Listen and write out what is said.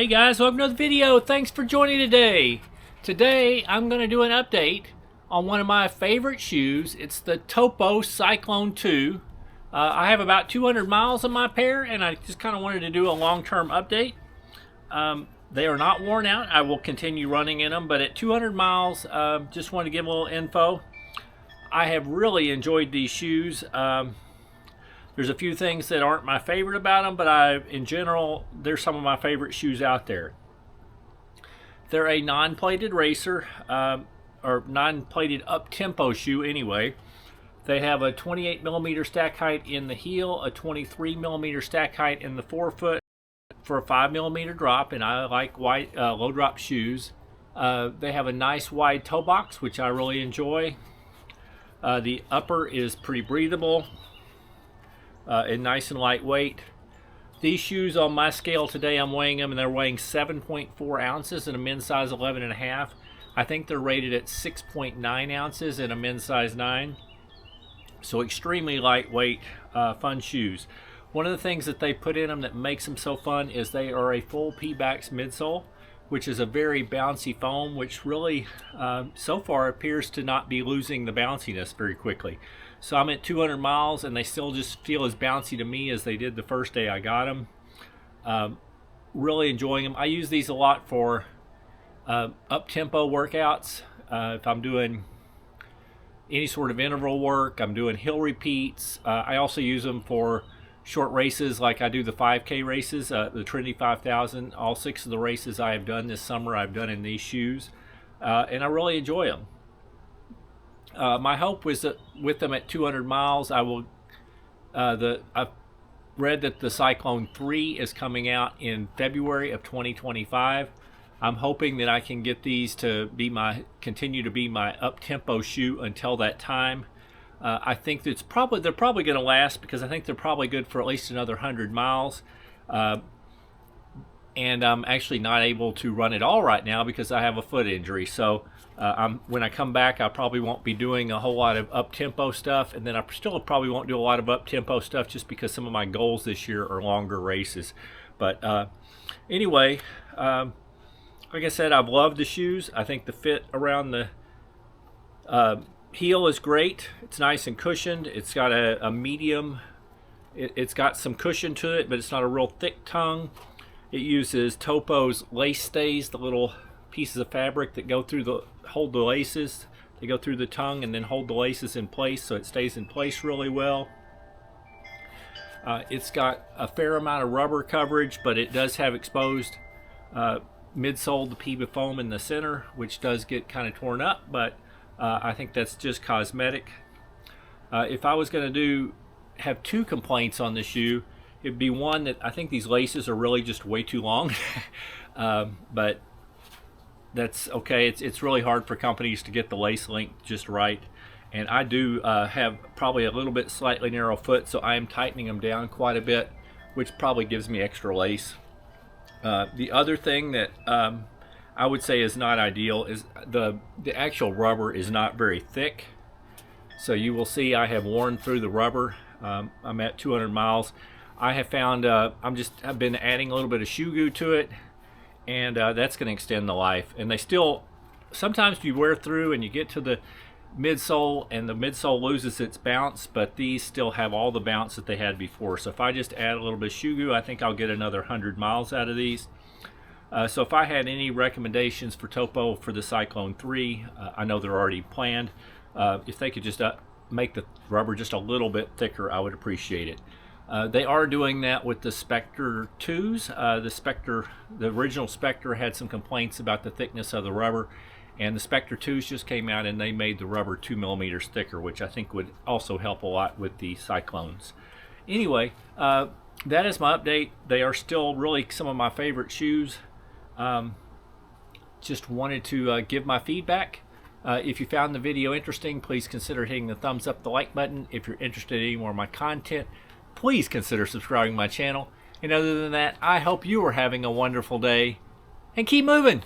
Hey guys, welcome to another video. Thanks for joining today. Today I'm going to do an update on one of my favorite shoes. It's the Topo Cyclone 2. I have about 200 miles on my pair and I just kind of wanted to do a long-term update. They are not worn out. I will continue running in them, but at 200 miles, just wanted to give a little info. I have really enjoyed these shoes. There's a few things that aren't my favorite about them, but in general, they're some of my favorite shoes out there. They're a non-plated racer, or non-plated up-tempo shoe anyway. They have a 28 millimeter stack height in the heel, a 23 millimeter stack height in the forefoot for a 5 millimeter drop, and I like wide, low drop shoes. They have a nice wide toe box, which I really enjoy. The upper is pretty breathable. And nice and lightweight. These shoes on my scale today, I'm weighing them and they're weighing 7.4 ounces in a men's size 11.5. I think they're rated at 6.9 ounces in a men's size 9. So extremely lightweight, fun shoes. One of the things that they put in them that makes them so fun is they are a full P-Bax midsole, which is a very bouncy foam, which really so far appears to not be losing the bounciness very quickly. So I'm at 200 miles and they still just feel as bouncy to me as they did the first day I got them. Really enjoying them. I use these a lot for up-tempo workouts. If I'm doing any sort of interval work, I'm doing hill repeats. I also use them for short races, like I do the 5K races, the Trinity 5000. All 6 of the races I have done this summer I've done in these shoes, and I really enjoy them. My hope was that with them at 200 miles, I've read that the Cyclone 3 is coming out in February of 2025. I'm hoping that I can get these to be continue to be my up-tempo shoe until that time. I think they're probably going to last because I think they're probably good for at least another 100 miles. And I'm actually not able to run at all right now because I have a foot injury. So when I come back, I probably won't be doing a whole lot of up-tempo stuff, and then I still probably won't do a lot of up-tempo stuff just because some of my goals this year are longer races. But anyway, like I said, I've loved the shoes. I think the fit around the heel is great. It's nice and cushioned. It's got a medium. It's got some cushion to it, but it's not a real thick tongue. It uses Topo's lace stays, the little pieces of fabric that go through hold the laces. They go through the tongue and then hold the laces in place, so it stays in place really well. It's got a fair amount of rubber coverage, but it does have exposed midsole, the PVA foam in the center, which does get kind of torn up, but I think that's just cosmetic. If I was going to have 2 complaints on the shoe, it'd be one that I think these laces are really just way too long. But that's okay. It's really hard for companies to get the lace length just right, and I do have probably a little bit slightly narrow foot, so I am tightening them down quite a bit, which probably gives me extra lace. The other thing that I would say is not ideal is the actual rubber is not very thick. So you will see I have worn through the rubber. I'm at 200 miles. I have found I've been adding a little bit of shoe goo to it, and that's going to extend the life. And they still, sometimes you wear through and you get to the midsole and the midsole loses its bounce, but these still have all the bounce that they had before. So if I just add a little bit of shoe goo, I think I'll get another 100 miles out of these. So if I had any recommendations for Topo for the Cyclone 3, I know they're already planned. If they could just make the rubber just a little bit thicker, I would appreciate it. They are doing that with the Spectre 2s. The original Spectre had some complaints about the thickness of the rubber, and the Spectre 2s just came out and they made the rubber 2 millimeters thicker, which I think would also help a lot with the Cyclones. Anyway, that is my update. They are still really some of my favorite shoes. Just wanted to give my feedback. If you found the video interesting, please consider hitting the thumbs up, the like button. If you're interested in any more of my content, please consider subscribing to my channel. And other than that, I hope you are having a wonderful day and keep moving.